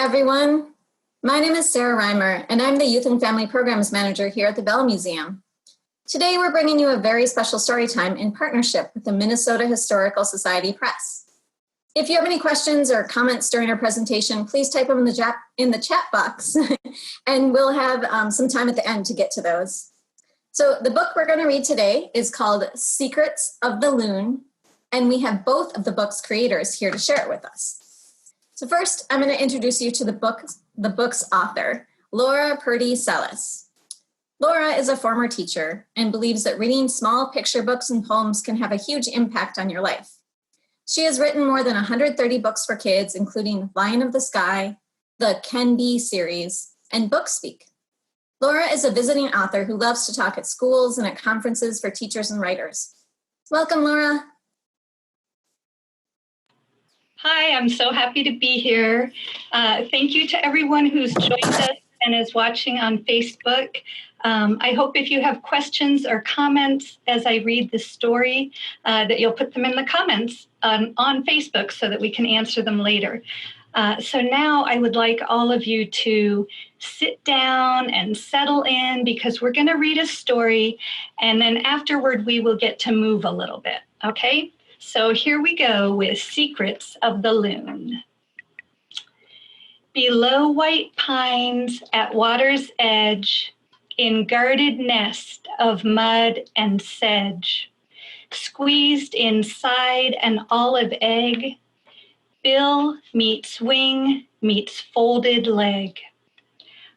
everyone. My name is Sarah Reimer, and I'm the Youth and Family Programs Manager here at the Bell Museum. Today, we're bringing you a very special story time in partnership with the Minnesota Historical Society Press. If you have any questions or comments during our presentation, please type them in the chat box, and we'll have some time at the end to get to those. So the book we're going to read today is called Secrets of the Loon, and we have both of the book's creators here to share it with us. So first, I'm going to introduce you to the book's author, Laura Purdie Salas. Laura is a former teacher and believes that reading small picture books and poems can have a huge impact on your life. She has written more than 130 books for kids, including Lion of the Sky, the Can Be series, and Book Speak. Laura is a visiting author who loves to talk at schools and at conferences for teachers and writers. Welcome, Laura. Hi, I'm so happy to be here. Thank you to everyone who's joined us and is watching on Facebook. I hope if you have questions or comments as I read the story, that you'll put them in the comments on Facebook so that we can answer them later. So now I would like all of you to sit down and settle in because we're going to read a story, and then afterward we will get to move a little bit, okay? So here we go with Secrets of the Loon. Below white pines at water's edge, in guarded nest of mud and sedge, squeezed inside an olive egg, bill meets wing meets folded leg.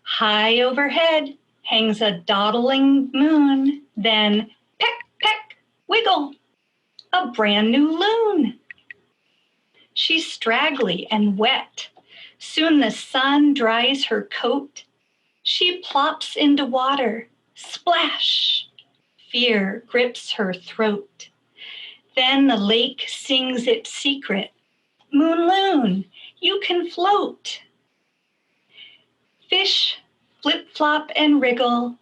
High overhead hangs a dawdling moon, then peck, peck, wiggle, a brand new loon. She's straggly and wet. Soon the sun dries her coat. She plops into water, splash. Fear grips her throat. Then the lake sings its secret. Moon Loon, you can float. Fish flip-flop and wriggle.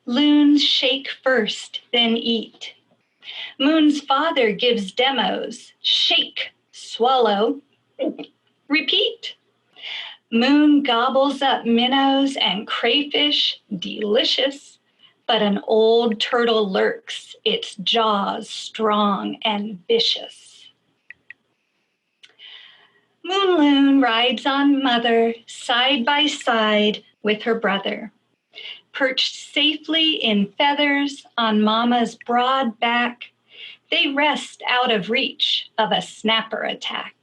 Loons shake first, then eat. Moon's father gives demos. Shake, swallow, repeat. Moon gobbles up minnows and crayfish, delicious, but an old turtle lurks, its jaws strong and vicious. Moon Loon rides on mother, side by side with her brother. Perched safely in feathers on mama's broad back, they rest out of reach of a snapper attack.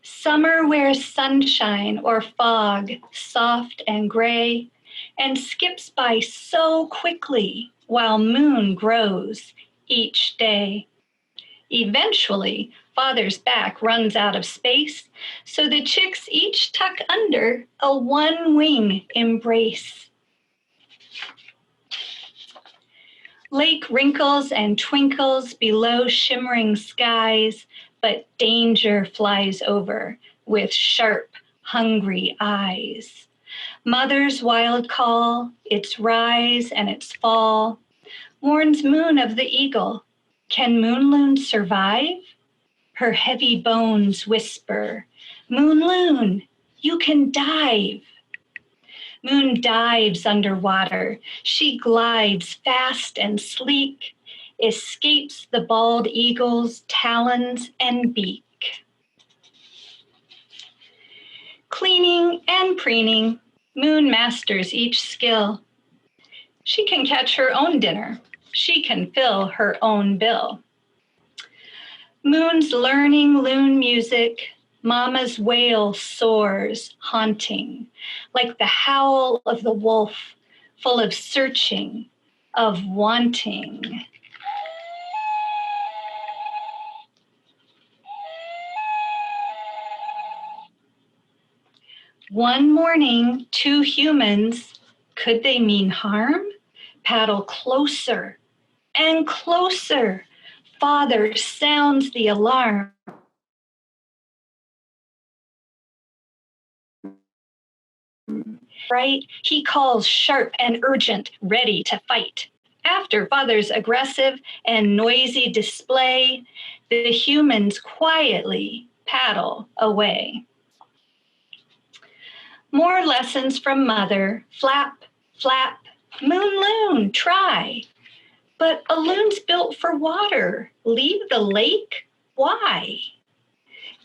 Summer wears sunshine or fog, soft and gray, and skips by so quickly while moon grows each day. Eventually, father's back runs out of space, so the chicks each tuck under a one-wing embrace. Lake wrinkles and twinkles below shimmering skies, but danger flies over with sharp, hungry eyes. Mother's wild call, its rise and its fall, warns Moon of the eagle. Can Moon Loon survive? Her heavy bones whisper, Moon Loon, you can dive. Moon dives underwater. She glides fast and sleek, escapes the bald eagle's talons and beak. Cleaning and preening, Moon masters each skill. She can catch her own dinner. She can fill her own bill. Moon's learning loon music, mama's wail soars, haunting, like the howl of the wolf, full of searching, of wanting. One morning, two humans, could they mean harm? Paddle closer and closer. Father sounds the alarm. Right? He calls sharp and urgent, ready to fight. After Father's aggressive and noisy display, the humans quietly paddle away. More lessons from mother. Flap, flap, moon, loon, try. But a loon's built for water. Leave the lake? Why?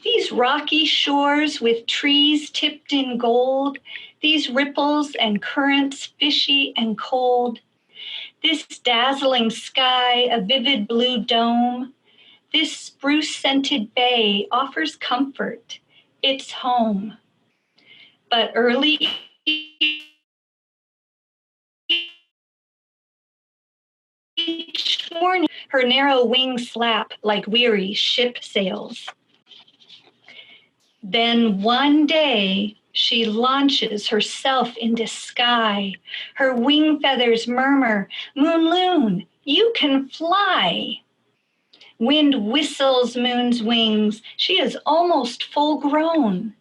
These rocky shores with trees tipped in gold, these ripples and currents fishy and cold, this dazzling sky, a vivid blue dome, this spruce-scented bay offers comfort. It's home. But early each morning, her narrow wings slap like weary ship sails. Then one day, she launches herself into sky. Her wing feathers murmur, Moon, Loon, you can fly. Wind whistles Moon's wings. She is almost full grown.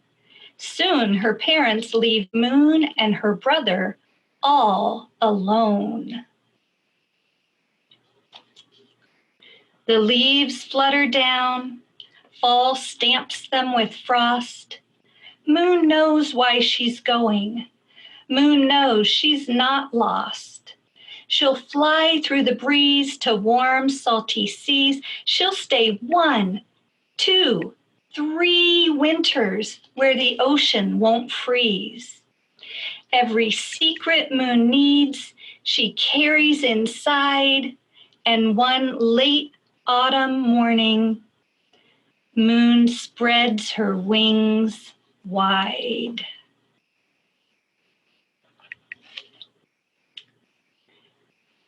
Soon her parents leave Moon and her brother all alone. The leaves flutter down. Fall stamps them with frost. Moon knows why she's going. Moon knows she's not lost. She'll fly through the breeze to warm, salty seas. She'll stay 1, 2, 3 winters where the ocean won't freeze. Every secret Moon needs, she carries inside, and one late autumn morning, Moon spreads her wings wide.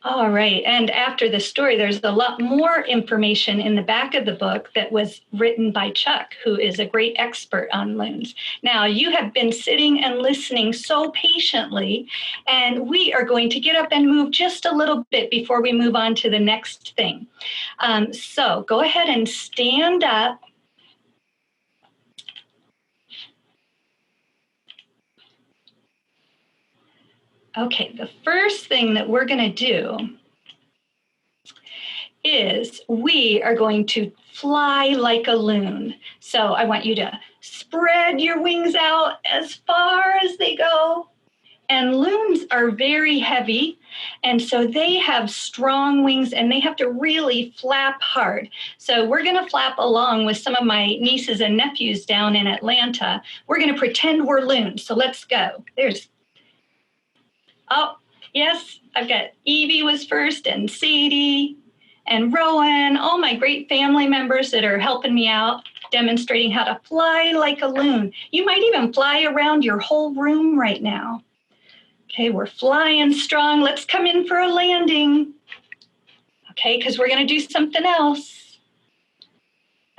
All right, and after the story, there's a lot more information in the back of the book that was written by Chuck, who is a great expert on loons. Now, you have been sitting and listening so patiently, and we are going to get up and move just a little bit before we move on to the next thing. So go ahead and stand up. Okay, the first thing that we're going to do is we are going to fly like a loon. So I want you to spread your wings out as far as they go. And loons are very heavy, and so they have strong wings and they have to really flap hard. So we're going to flap along with some of my nieces and nephews down in Atlanta. We're going to pretend we're loons. So let's go. Oh, yes, I've got Evie was first, and Sadie, and Rowan, all my great family members that are helping me out, demonstrating how to fly like a loon. You might even fly around your whole room right now. Okay, we're flying strong. Let's come in for a landing. Okay, because we're going to do something else.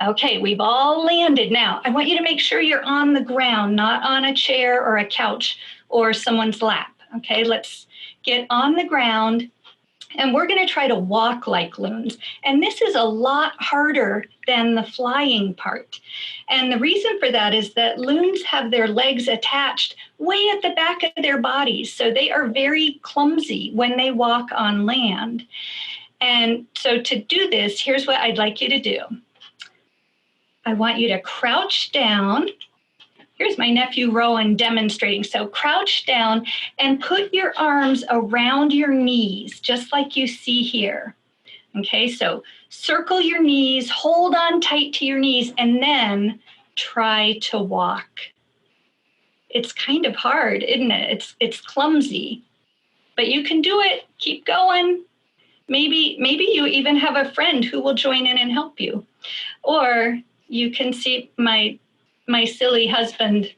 Okay, we've all landed. Now, I want you to make sure you're on the ground, not on a chair or a couch or someone's lap. Okay, let's get on the ground, and we're going to try to walk like loons. And this is a lot harder than the flying part. And the reason for that is that loons have their legs attached way at the back of their bodies, so they are very clumsy when they walk on land. And so to do this, here's what I'd like you to do. I want you to crouch down. Here's my nephew Rowan demonstrating. So crouch down and put your arms around your knees, just like you see here. Okay, so circle your knees, hold on tight to your knees, and then try to walk. It's kind of hard, isn't it? It's clumsy, but you can do it. Keep going. Maybe you even have a friend who will join in and help you. Or you can see my silly husband,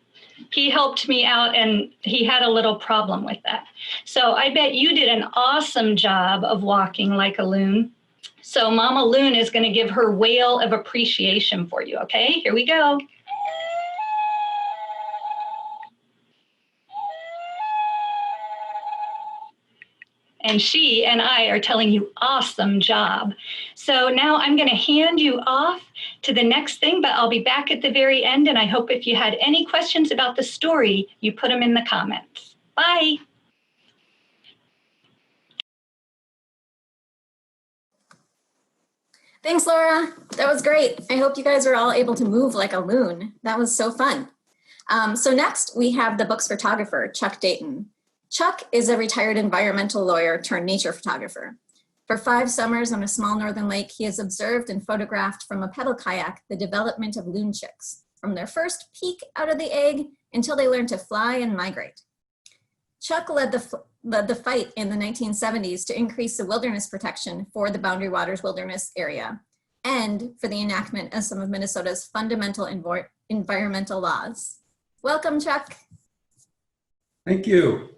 he helped me out and he had a little problem with that. So I bet you did an awesome job of walking like a loon. So Mama Loon is going to give her wail of appreciation for you. Okay, here we go. And she and I are telling you, awesome job. So now I'm going to hand you off to the next thing, but I'll be back at the very end. And I hope if you had any questions about the story, you put them in the comments. Bye. Thanks, Laura. That was great. I hope you guys were all able to move like a loon. That was so fun. So next, we have the book's photographer, Chuck Dayton. Chuck is a retired environmental lawyer turned nature photographer. For 5 summers on a small northern lake, he has observed and photographed from a pedal kayak the development of loon chicks, from their first peek out of the egg until they learn to fly and migrate. Chuck led the fight in the 1970s to increase the wilderness protection for the Boundary Waters Wilderness area and for the enactment of some of Minnesota's fundamental environmental laws. Welcome, Chuck. Thank you.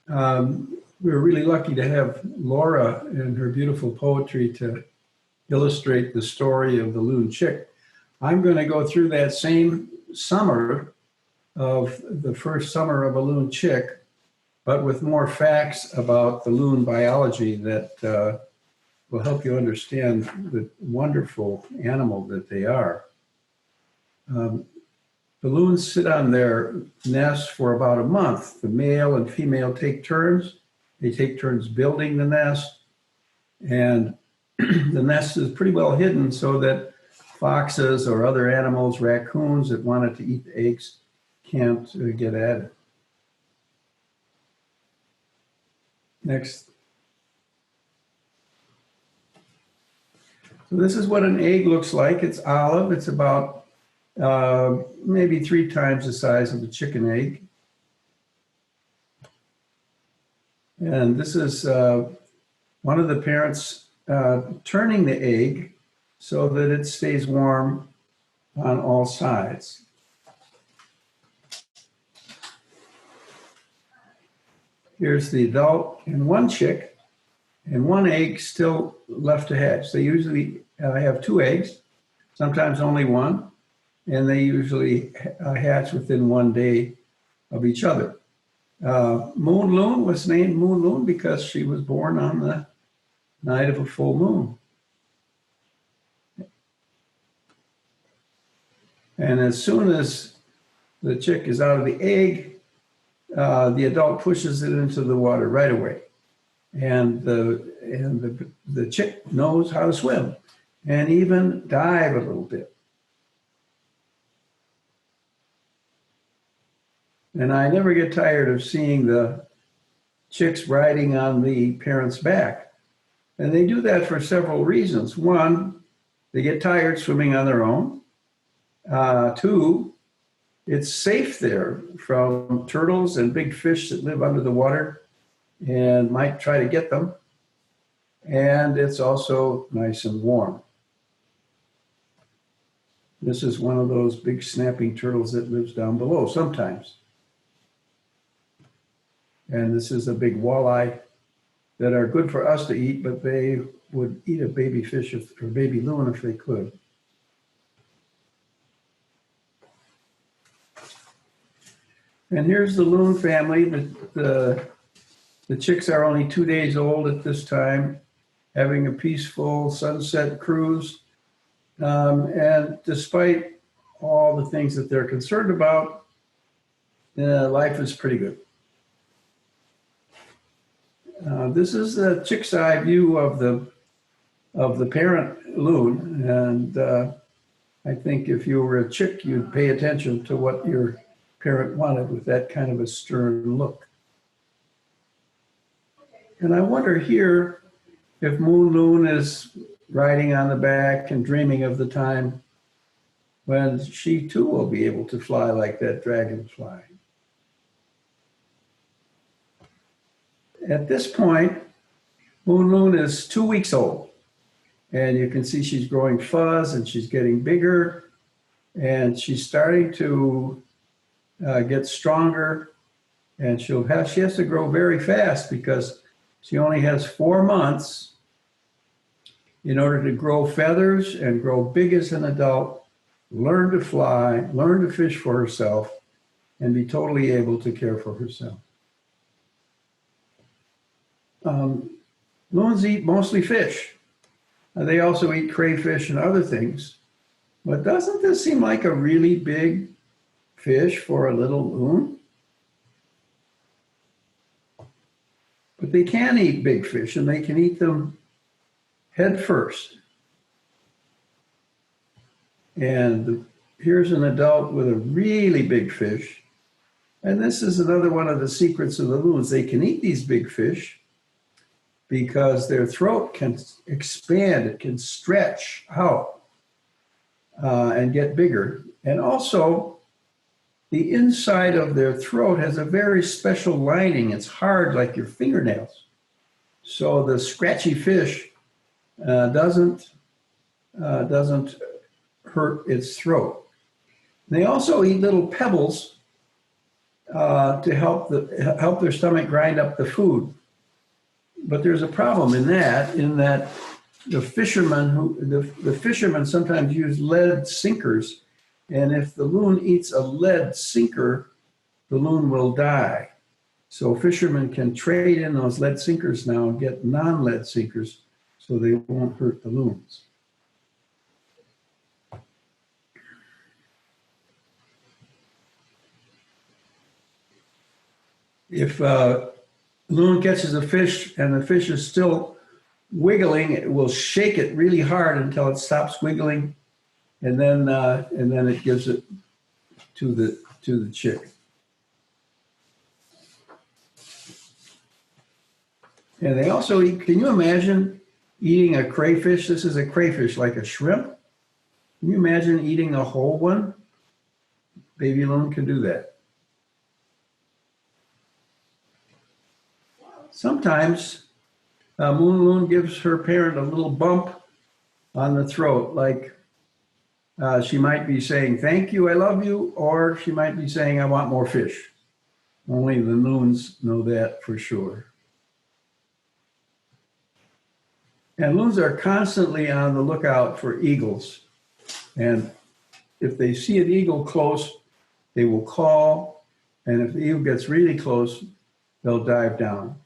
We're really lucky to have Laura and her beautiful poetry to illustrate the story of the loon chick. I'm going to go through that same summer of the first summer of a loon chick, but with more facts about the loon biology that will help you understand the wonderful animal that they are. The loons sit on their nest for about a month. The male and female take turns. They take turns building the nest, and the nest is pretty well hidden so that foxes or other animals, raccoons that wanted to eat the eggs, can't get at it. Next. So this is what an egg looks like. It's olive. It's about maybe 3 times the size of a chicken egg. And this is one of the parents turning the egg so that it stays warm on all sides. Here's the adult and 1 chick and 1 egg still left to hatch. They usually have 2 eggs, sometimes only 1, and they usually hatch within 1 day of each other. Moon Loon was named Moon Loon because she was born on the night of a full moon. And as soon as the chick is out of the egg, the adult pushes it into the water right away. And the chick knows how to swim and even dive a little bit. And I never get tired of seeing the chicks riding on the parent's back. And they do that for several reasons. 1, they get tired swimming on their own. 2, it's safe there from turtles and big fish that live under the water and might try to get them. And it's also nice and warm. This is one of those big snapping turtles that lives down below sometimes. And this is a big walleye that are good for us to eat, but they would eat a baby fish or baby loon if they could. And here's the loon family. The chicks are only 2 days old at this time, having a peaceful sunset cruise. And despite all the things that they're concerned about, life is pretty good. This is the chick's eye view of the parent loon, and I think if you were a chick, you'd pay attention to what your parent wanted with that kind of a stern look. And I wonder here if Moon Loon is riding on the back and dreaming of the time when she too will be able to fly like that dragonfly. At this point, Moon Loon is 2 weeks old, and you can see she's growing fuzz and she's getting bigger, and she's starting to get stronger, and she has to grow very fast because she only has 4 months in order to grow feathers and grow big as an adult, learn to fly, learn to fish for herself, and be totally able to care for herself. Loons eat mostly fish. They also eat crayfish and other things. But doesn't this seem like a really big fish for a little loon? But they can eat big fish, and they can eat them head first. And here's an adult with a really big fish. And this is another one of the secrets of the loons. They can eat these big fish because their throat can expand, it can stretch out and get bigger. And also, the inside of their throat has a very special lining. It's hard like your fingernails. So the scratchy fish doesn't hurt its throat. They also eat little pebbles to help their stomach grind up the food. But there's a problem in that the fishermen sometimes use lead sinkers, and if the loon eats a lead sinker, the loon will die. So fishermen can trade in those lead sinkers now and get non-lead sinkers so they won't hurt the loons. If loon catches a fish and the fish is still wiggling, it will shake it really hard until it stops wiggling, and then it gives it to the chick. And they also eat. Can you imagine eating a crayfish? This is a crayfish, like a shrimp. Can you imagine eating a whole one? Baby loon can do that. Sometimes Moon Loon gives her parent a little bump on the throat, like she might be saying, "Thank you, I love you," or she might be saying, "I want more fish." Only the loons know that for sure. And loons are constantly on the lookout for eagles. And if they see an eagle close, they will call. And if the eagle gets really close, they'll dive down.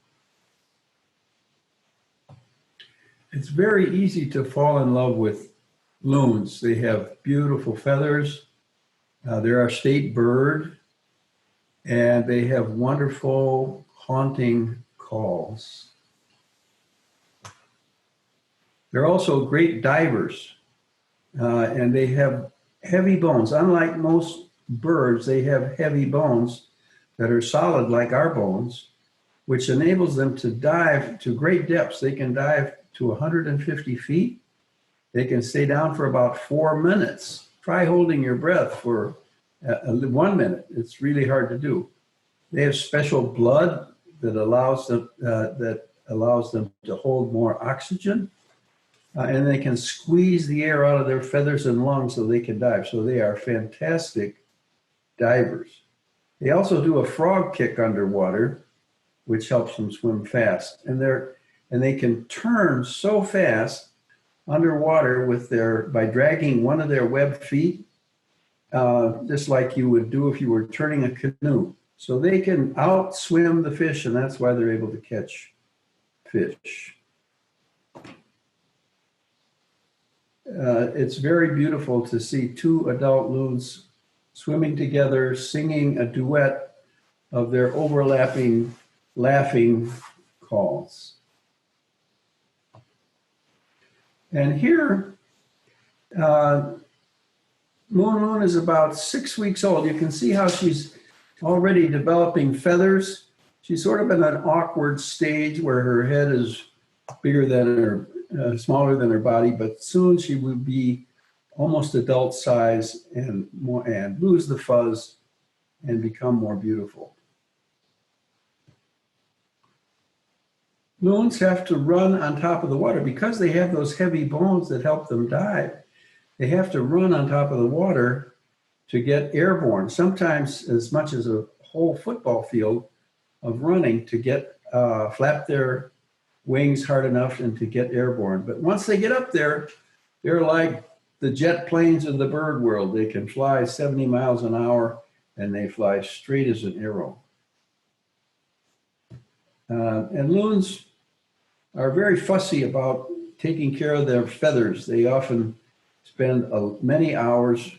It's very easy to fall in love with loons. They have beautiful feathers. They're our state bird. And they have wonderful, haunting calls. They're also great divers. And they have heavy bones. Unlike most birds, they have heavy bones that are solid like our bones, which enables them to dive to great depths. They can dive to 150 feet. They can stay down for about 4 minutes. Try holding your breath for 1 minute. It's really hard to do. They have special blood that allows them to hold more oxygen, and they can squeeze the air out of their feathers and lungs so they can dive. So they are fantastic divers. They also do a frog kick underwater, which helps them swim fast. And they can turn so fast underwater by dragging one of their webbed feet, just like you would do if you were turning a canoe. So they can outswim the fish, and that's why they're able to catch fish. It's very beautiful to see two adult loons swimming together, singing a duet of their overlapping, laughing calls. And here, Moon Loon is about 6 weeks old. You can see how she's already developing feathers. She's sort of in an awkward stage where her head is bigger than her, smaller than her body, but soon she will be almost adult size and lose the fuzz and become more beautiful. Loons have to run on top of the water because they have those heavy bones that help them dive. They have to run on top of the water to get airborne, sometimes as much as a whole football field of running to get flap their wings hard enough and to get airborne. But once they get up there, they're like the jet planes of the bird world. They can fly 70 miles an hour and they fly straight as an arrow. And loons are very fussy about taking care of their feathers. They often spend many hours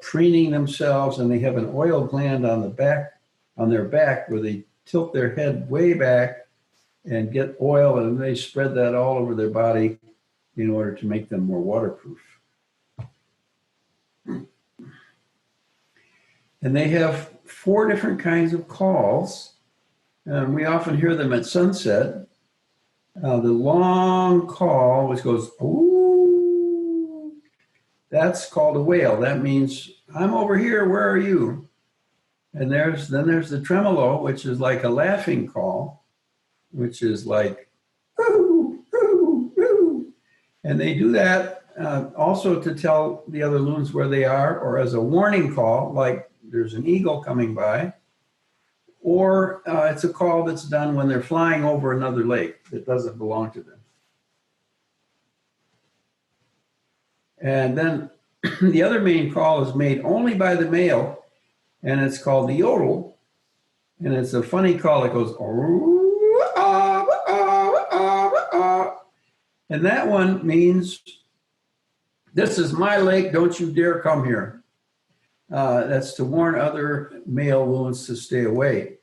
preening themselves, and they have an oil gland on their back where they tilt their head way back and get oil, and they spread that all over their body in order to make them more waterproof. And they have 4 different kinds of calls. And we often hear them at sunset. The long call, which goes, ooh, that's called a wail. That means, I'm over here, where are you? And then there's the tremolo, which is like a laughing call, which is like, ooh, ooh, ooh. And they do that also to tell the other loons where they are, or as a warning call, like there's an eagle coming by. Or it's a call that's done when they're flying over another lake that doesn't belong to them. And then the other main call is made only by the male, and it's called the yodel. And it's a funny call. It goes, and that one means, this is my lake, don't you dare come here. That's to warn other male loons to stay away.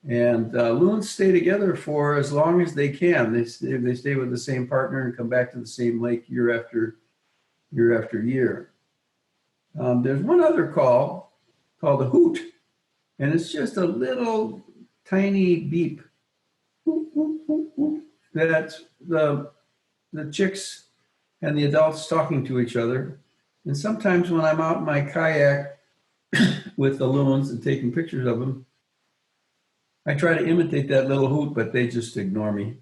And loons stay together for as long as they can. They stay with the same partner and come back to the same lake year after year. There's one other call called a hoot, and it's just a little tiny beep. That's the chicks and the adults talking to each other. And sometimes when I'm out in my kayak with the loons and taking pictures of them, I try to imitate that little hoot, but they just ignore me.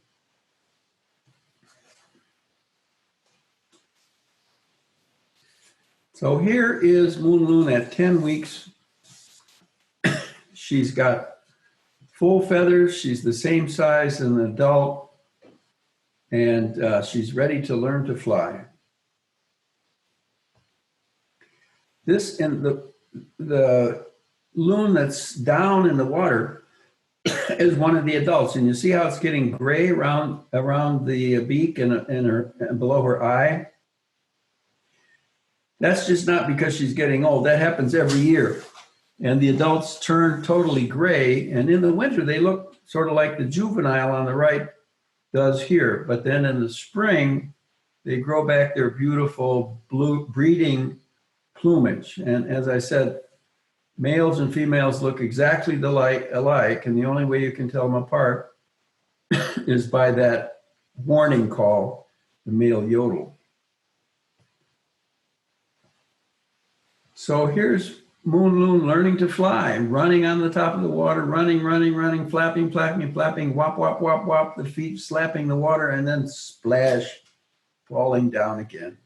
So here is Moon Loon at 10 weeks. She's got full feathers. She's the same size as an adult, and she's ready to learn to fly. This and the loon that's down in the water is one of the adults, and you see how it's getting gray around the beak and below her eye. That's just not because she's getting old. That happens every year, and the adults turn totally gray. And in the winter, they look sort of like the juvenile on the right does here. But then in the spring, they grow back their beautiful blue breeding plumage. And as I said, males and females look exactly alike, and the only way you can tell them apart is by that warning call, the male yodel. So here's Moon Loon learning to fly, running on the top of the water, running, flapping, whop, whop, whop, whop, the feet slapping the water, and then splash, falling down again.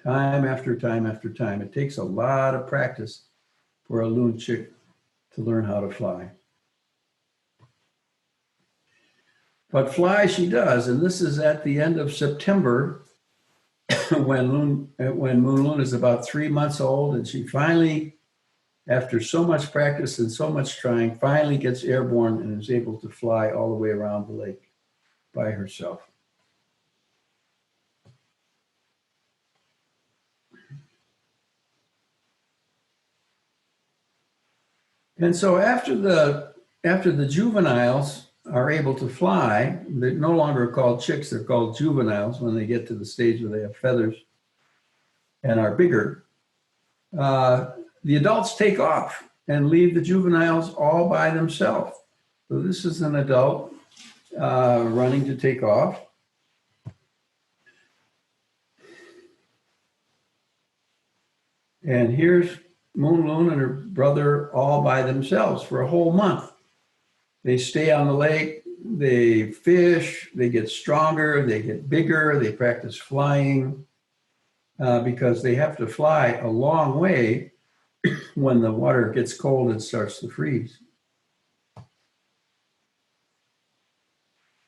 Time after time after time. It takes a lot of practice for a loon chick to learn how to fly. But fly she does, and this is at the end of September when Moon Loon is about 3 months old, and she finally, after so much practice and so much trying, finally gets airborne and is able to fly all the way around the lake by herself. And so after the juveniles are able to fly, they're no longer called chicks, they're called juveniles when they get to the stage where they have feathers and are bigger. The adults take off and leave the juveniles all by themselves. So this is an adult running to take off. And here's Moon Loon and her brother all by themselves for a whole month. They stay on the lake, they fish, they get stronger, they get bigger, they practice flying because they have to fly a long way when the water gets cold and starts to freeze.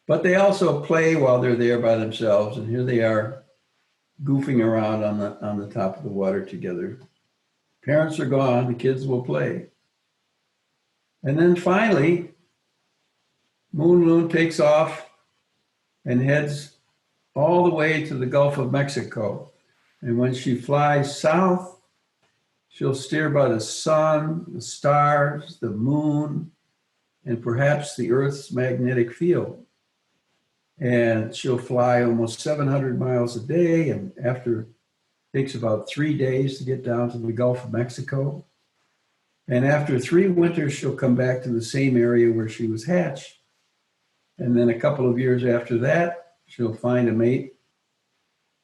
But they also play while they're there by themselves, and here they are goofing around on the top of the water together. Parents are gone, the kids will play. And then finally, Moon Loon takes off and heads all the way to the Gulf of Mexico. And when she flies south, she'll steer by the sun, the stars, the moon, and perhaps the Earth's magnetic field. And she'll fly almost 700 miles a day, and after takes about 3 days to get down to the Gulf of Mexico. And after 3 winters, she'll come back to the same area where she was hatched. And then a couple of years after that, she'll find a mate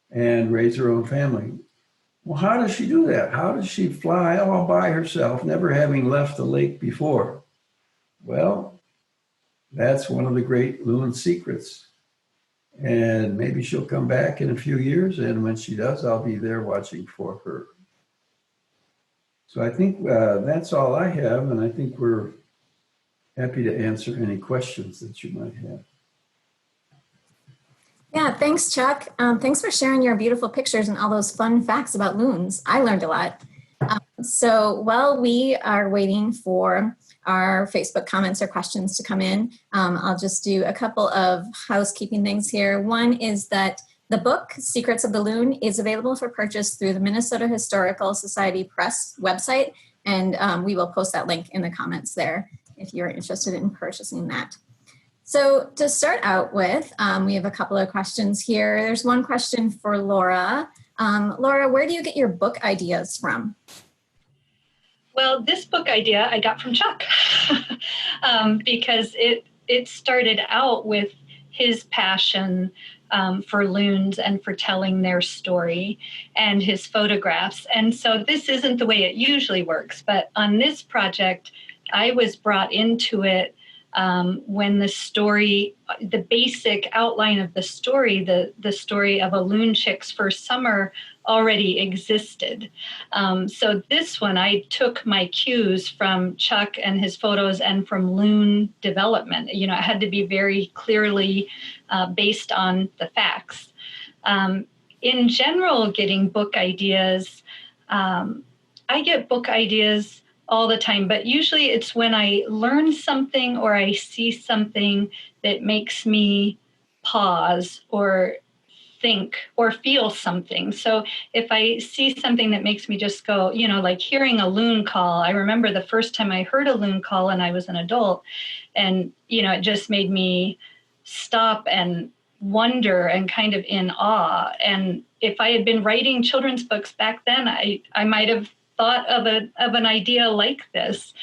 and raise her own family. Well, how does she do that? How does she fly all by herself, never having left the lake before? Well, that's one of the great Loon secrets. And maybe she'll come back in a few years, and when she does, I'll be there watching for her. So I think that's all I have, and I think we're happy to answer any questions that you might have. Yeah, thanks, Chuck. Thanks for sharing your beautiful pictures and all those fun facts about loons. I learned a lot. So while we are waiting for our Facebook comments or questions to come in, I'll just do a couple of housekeeping things here. One is that the book, Secrets of the Loon, is available for purchase through the Minnesota Historical Society Press website, and we will post that link in the comments there if you're interested in purchasing that. So to start out with, we have a couple of questions here. There's one question for Laura. Laura, where do you get your book ideas from? Well, this book idea I got from Chuck because it started out with his passion for loons and for telling their story and his photographs. And so this isn't the way it usually works, but on this project, I was brought into it when the basic outline of the story of a loon chick's first summer already existed. So this one, I took my cues from Chuck and his photos and from loon development. You know, it had to be very clearly based on the facts. In general, getting book ideas, I get book ideas all the time, but usually it's when I learn something or I see something that makes me pause or think or feel something. So if I see something that makes me just go, you know, like hearing a loon call. I remember the first time I heard a loon call and I was an adult, and, you know, it just made me stop and wonder and kind of in awe. And if I had been writing children's books back then, I might have thought of an idea like this.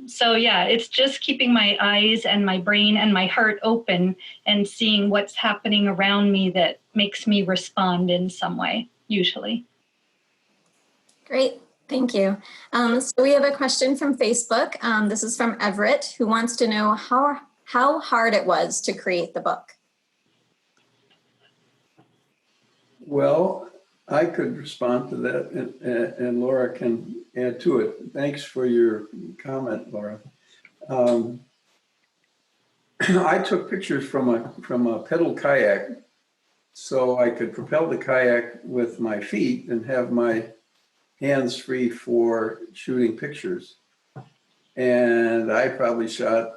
So yeah, it's just keeping my eyes and my brain and my heart open and seeing what's happening around me that makes me respond in some way, usually. Great, thank you. So we have a question from Facebook. This is from Everett, who wants to know how hard it was to create the book. Well, I could respond to that, and Laura can add to it. Thanks for your comment, Laura. I took pictures from a pedal kayak, so I could propel the kayak with my feet and have my hands free for shooting pictures. And I probably shot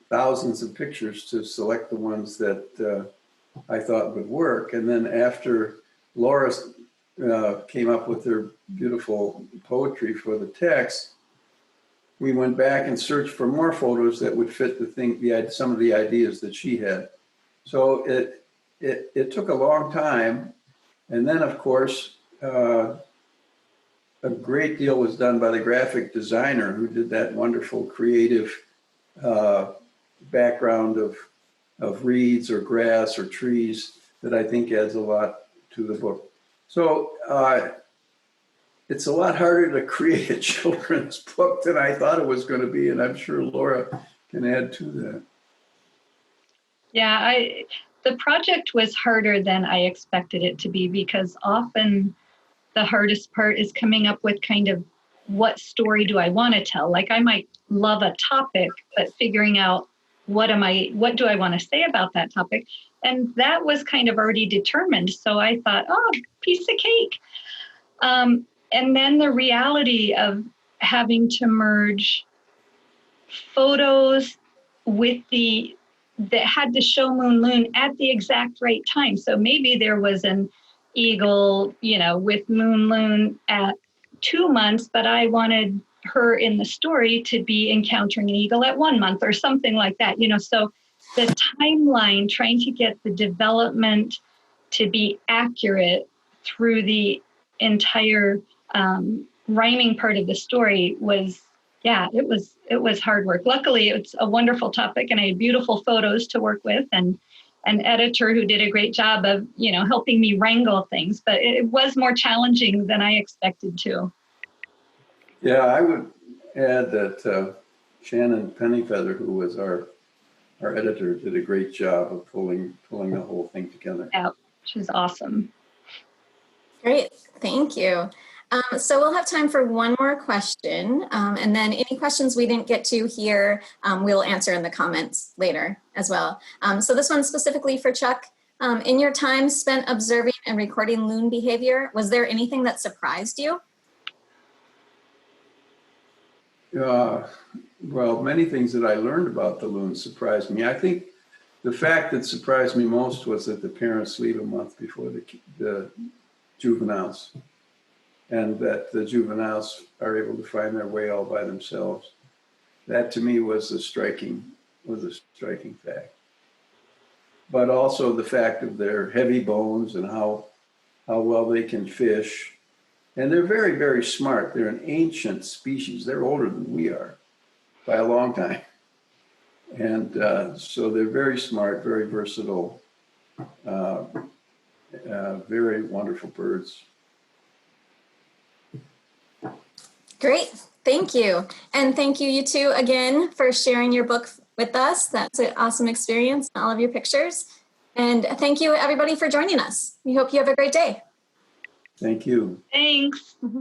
thousands of pictures to select the ones that I thought would work. And then after Laura came up with their beautiful poetry for the text, we went back and searched for more photos that would fit some of the ideas that she had. So it took a long time. And then, of course, a great deal was done by the graphic designer who did that wonderful creative background of reeds or grass or trees that I think adds a lot to the book. So it's a lot harder to create a children's book than I thought it was going to be, and I'm sure Laura can add to that. Yeah, the project was harder than I expected it to be, because often the hardest part is coming up with kind of what story do I want to tell? Like I might love a topic, but figuring out what do I want to say about that topic? And that was kind of already determined. So I thought, oh, piece of cake. And then the reality of having to merge photos with that had to show Moon Loon at the exact right time. So maybe there was an eagle, you know, with Moon Loon at 2 months, but I wanted her in the story to be encountering an eagle at 1 month or something like that, you know. So the timeline, trying to get the development to be accurate through the entire rhyming part of the story was Yeah, it was hard work. Luckily, it's a wonderful topic, and I had beautiful photos to work with, and an editor who did a great job of, helping me wrangle things. But it was more challenging than I expected to. Yeah, I would add that Shannon Pennyfeather, who was our editor, did a great job of pulling the whole thing together. Yeah, she's awesome. Great, thank you. So we'll have time for one more question, and then any questions we didn't get to here, we'll answer in the comments later as well. So this one's specifically for Chuck. In your time spent observing and recording loon behavior, was there anything that surprised you? Well, many things that I learned about the loons surprised me. I think the fact that surprised me most was that the parents leave a month before the juveniles, and that the juveniles are able to find their way all by themselves. That to me was a striking fact. But also the fact of their heavy bones and how well they can fish. And they're very, very smart. They're an ancient species. They're older than we are by a long time. And so they're very smart, very versatile, very wonderful birds. Great, thank you. And thank you two again for sharing your book with us. That's an awesome experience, all of your pictures. And thank you everybody for joining us. We hope you have a great day. Thank you. Thanks. Mm-hmm.